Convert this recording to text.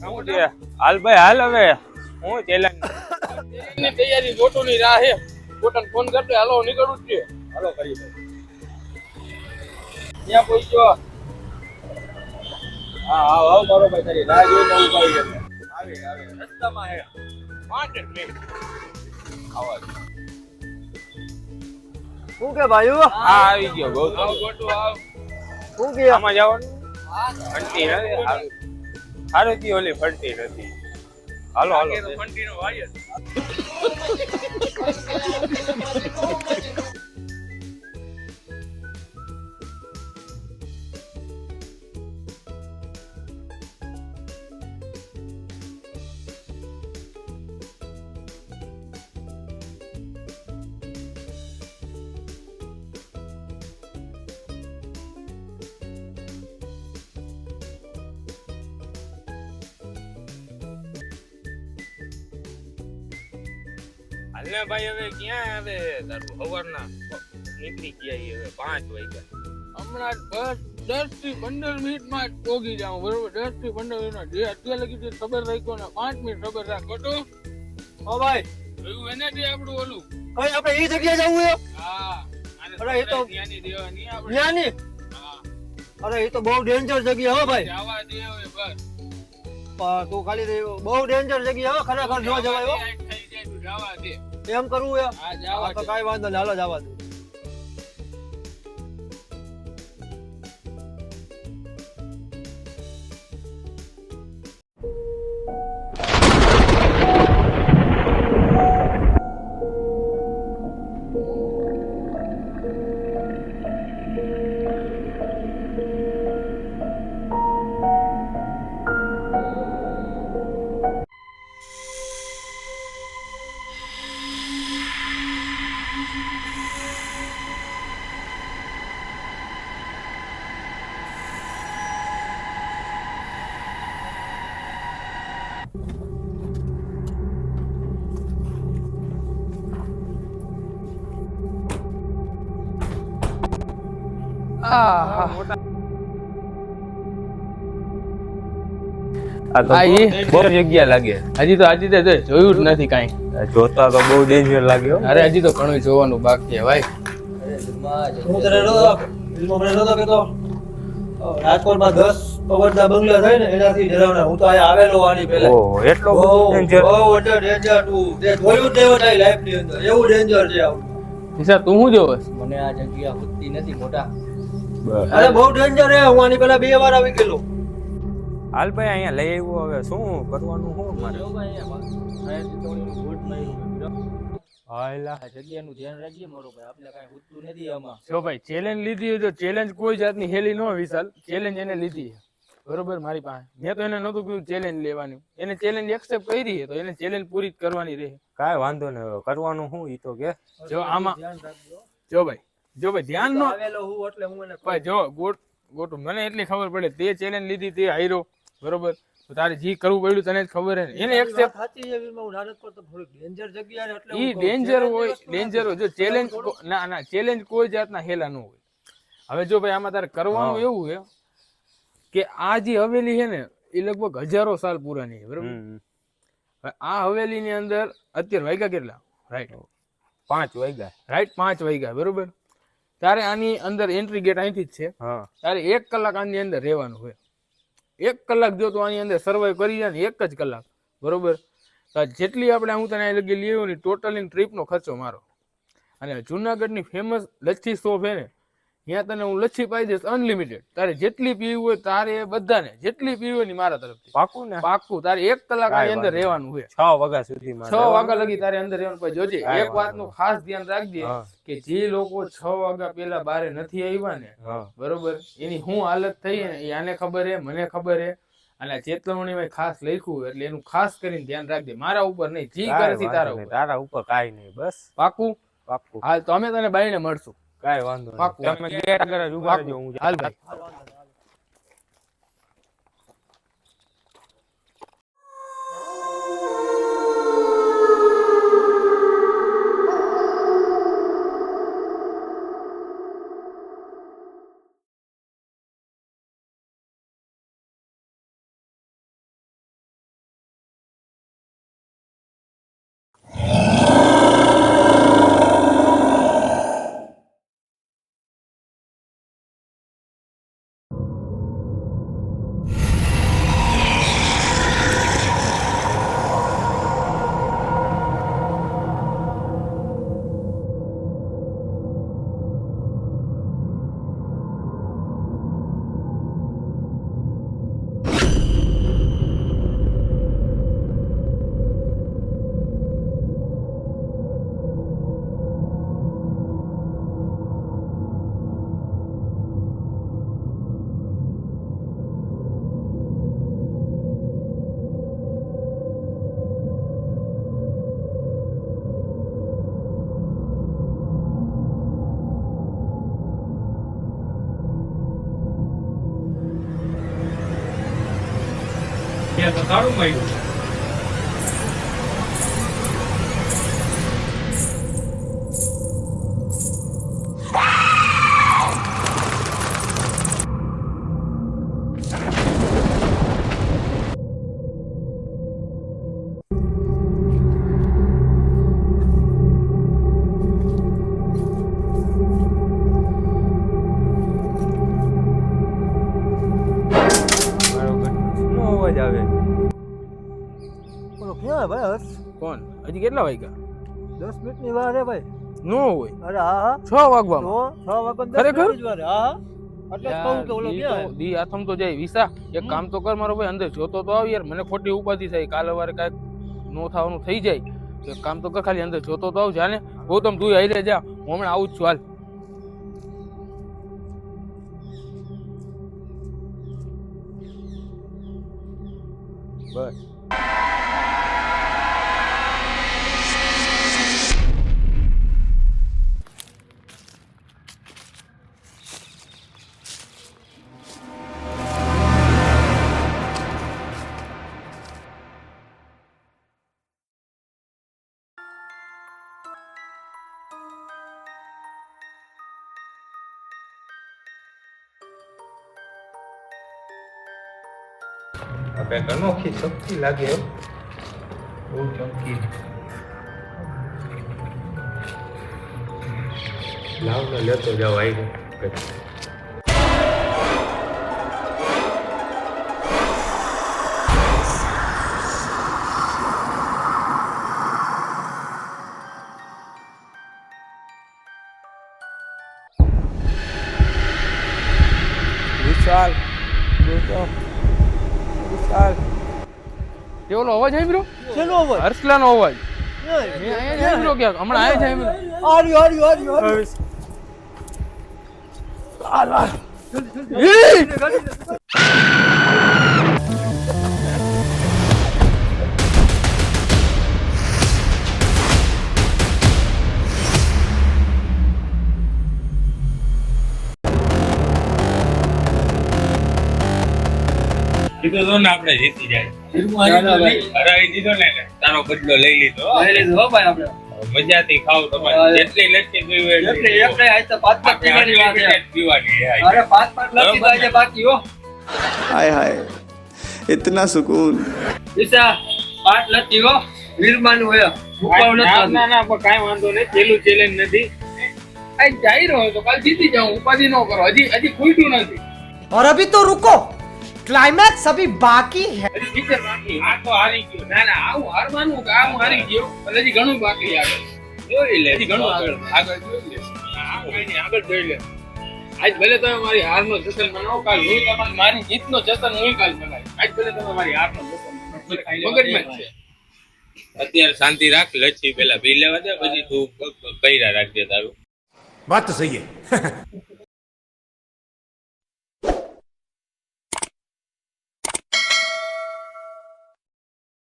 શું છે હાલ ભાઈ હાલ હવે હું ચેલેન્જ ની તૈયારી ગોટો ની રાહ હે ગોટન ફોન કરતો હાલો નીકળું જ છે હાલો કરી ભાઈ ત્યાં પહોંચ્યો હા હા આવ મારો ભાઈ તારી રાહ જોઈને ઉભા છે આવે આવે રસ્તામાં હે 5 મિનિટ આવાજ શું કે ભાઈઓ હા આવી ગયો ગૌતમ આવ ગોટો આવ શું કે આમાં જવાનું ફંટી નથી હારું થી ઓલી ફંટી નથી હાલો હાલો ફંટી નો વાય હાલને ભાઈ હવે ક્યાં આવે તારું સવારના નીકળી ગયા હવે 5 વાગ્યા હમણાં બસ 10 થી 15 મિનિટમાં પોગી જાઉં બરોબર 10 થી 15 મિનિટમાં જે અત્યારે લગી ખબર રાખ્યો ને 5 મિનિટ ખબર રાખ ખોટું ઓ ભાઈ એવું એને જે આપણું ઓલું કઈ આપણે ઈ જગ્યાએ જવું છે હા અરે એ તો ત્યાંની દેવાની આપણે ત્યાંની હા અરે એ તો બહુ ડેન્જર જગ્યા હો ભાઈ જવા દે હવે બસ પણ તું ખાલી બહુ ડેન્જર જગ્યા હો ખરેખર ન જવાય હો થઈ જાય તું જવા દે એમ કરવું છે હા જવા તો કાઈ વાંધો નહીં હાલો જવા દે જગ્યા લાગે હજી તો જોયું જ નથી કાંઈ જોતા તો બહુ ડેન્જર લાગ્યો અરે હજી તો ઘણું જોવાનું બાકી છે ભાઈ રાજકોટમાં 10 પવનના બંગલા થાય ને એનાથી ડરાવના હું તો અહીંયા આવેલો આની પહેલા ઓહ એટલો બધો ડેન્જર બહુ ડેન્જર તું તે જોયું જ દેવો તારી લાઈફ ની અંદર એવું ડેન્જર છે આવું નિશા તું શું જોવસ મને આ જગ્યા હોતી નથી મોટા અરે બહુ ડેન્જર છે હું આની પહેલા 2 વાર આવી ગયેલો હાલ ભાઈ અહીંયા લઈ આવ્યો હવે શું કરવાનું શું મારે જગ્યાનું ધ્યાન રાખજે મારો ભાઈ આપણે કાંઈ હોતું નથી આમાં જો ભાઈ ચેલેન્જ લીધી હોય તો ચેલેન્જ કોઈ જાતની હેલી ન વિશાલ ચેલેન્જ એને લીધી છે બરોબર મારી પાસે મેં તો એને નહોતું કીધું ચેલેન્જ લેવાની એને ચેલેન્જ એક્સેપ્ટ કરી છે તો એને ચેલેન્જ પૂરી જ કરવાની રહે કાંઈ વાંધો નહીં હવે કરવાનું શું ઈ તો કે જો આમાં જો ભાઈ ધ્યાન નો આવેલો હું એટલે હું એને ભાઈ જો ગોટું મને એટલી ખબર પડે તે ચેલેન્જ લીધી તે હાર્યો બરોબર તો તારે જી કરવું પડ્યું તને જ ખબર હે ને એને એક્સેપ્ટ સાચી છે વીરમાં હું નાનક પર તો થોડીક ડેન્જર જગ્યા છે એટલે ઈ ડેન્જર હોય જો ચેલેન્જ ના ચેલેન્જ કોઈ જાતના હેલા ન હોય હવે જો ભાઈ આમાં તારે કરવાનું એવું છે કે આ જે હવેલી છે ને એ લગભગ હજારો સાલ પુરાની છે બરોબર આ હવેલી ની અંદર અત્યારે વાગ્યા કેટલા રાઈટ 5 વાગ્યા રાઈટ 5 વાગ્યા બરોબર તારે આની અંદર એન્ટ્રી ગેટ અહીંથી જ છે તારે 1 કલાક આની અંદર રહેવાનું હોય 1 કલાક જો તું આની અંદર સર્વાઈવ કરી જાય ને 1 જ કલાક બરોબર જેટલી આપણે હું તને લગી લેવું ને ટોટલી ટ્રીપનો ખર્ચો મારો અને જુનાગઢની ફેમસ લચ્છી શોપ છે ને ત્યાં તને હું લચ્છી પાઈ દઈશ અનલિમિટેડ તારે જેટલી પીવી હોય તારે બધાને જેટલી પીવી હોય ને મારા તરફથી પાકું ને પાકું તારે 1 કલાક આની અંદર રહેવાનું હોય 6 વાગ્યા સુધી 6 વાગ્યા લગી તારે અંદર રહેવાનું પછી જોજે એક વાતનું ખાસ ધ્યાન રાખજે કે જે લોકો 6 વાગ્યા પહેલા બારે નથી આવ્યા ને બરોબર એની શું હાલત થઈ ને એ આને ખબર હે મને ખબર હે અને ચેતવણીમાં ખાસ લખ્યું એટલે એનું ખાસ કરીને ધ્યાન રાખજે મારા ઉપર નહીં જી કરે છે તારા ઉપર કાઈ નહીં બસ પાકું હાલ તો અમે તને બાઈને મળશું કાઈ વાંધો નહીં તમે ગેટ આગળ જ ઉભા રહેજો હું હાલ ભાઈ ત્યાં તો સારું મળ્યું. નો અવાજ આવે. બોલો ક્યાં ભાઈ હર્ષ? કોણ હજી કેટલા વાગ્યા? 10 મિનિટની વાર હે ભાઈ. નો હોય અરે હા હા 6 વાગવામાં. તો 6 વાગે 10 ખરેખર? મિનિટની જ વાર હે. હા હા એટલે જ કહું કે ઓલો ક્યાં હે? દી આથમ તો જાય વિસા એક કામ તો કર મારો ભાઈ અંદર જોતો તો આવ યાર મને ખોટી ઉપાધિ થાય કાલે વારે કાંઈક નો થવાનું થઈ જાય તો એક કામ તો કર ખાલી અંદર જોતો તો આવ જાને ગૌતમ તું હારે જા હું હમણાં આવું જ છું હાલ બસ કઈક અનોખી શક્તિ લાગે હો. બહુ ચમકી લાવ ને લેતો જાવ આવી વિશાલ ગૌતમ વિશાલ કેવલો અવાજ આવ્યો શેનો અવાજ? હર્ષલાનો અવાજ ક્યાં હે? મેં અહીંયા જ આવ્યો ક્યાંક હમણાં આયા જ આવ્યો આર્યો આર્યો આર્યો આર્યો. કીધું તો ને આપણે જીતી જાય હરાવી દીધો ને એટલે તારો બદલો લઈ લીધો હો. મજાથી ખાવ તમારે જેટલી લસ્સી પીવી હોય એટલી આપણે unlimited પીવાની છે આ. हाय हाय इतना सुकून ના ના પણ કાંઈ વાંધો નહીં પેલું ચેલેન્જ નથી આ જઈ રહ્યો તો કાલ જીતી જાઉં ઉપાધિ ન કરો હજી ખૂટ્યું નથી और अभी तो रुको क्लाइमैक्स अभी बाकी है હજી picture બાકી આ તો હારી ગયો ના ના આવું હારવાનું કે આ હું હારી ગયો પણ હજી ઘણું બાકી આગળ જોઈ લે હજી ઘણું આગળ જોઈ લે હા કોઈ નહીં આગળ જોઈ લે આજ ભલે તમે મારી હારનો જશ્ન મનાવો કાલ હું તમારી મારી જીતનો જશ્ન હું કાલ મનાવીશ આજ ભલે તમે મારી હારનો જશ્ન મગજમાં જ છે અત્યારે શાંતિ રાખ લચ્છી પેલા પી લેવા દે પછી તું કઈરા રાખજે તારું बात तो सही है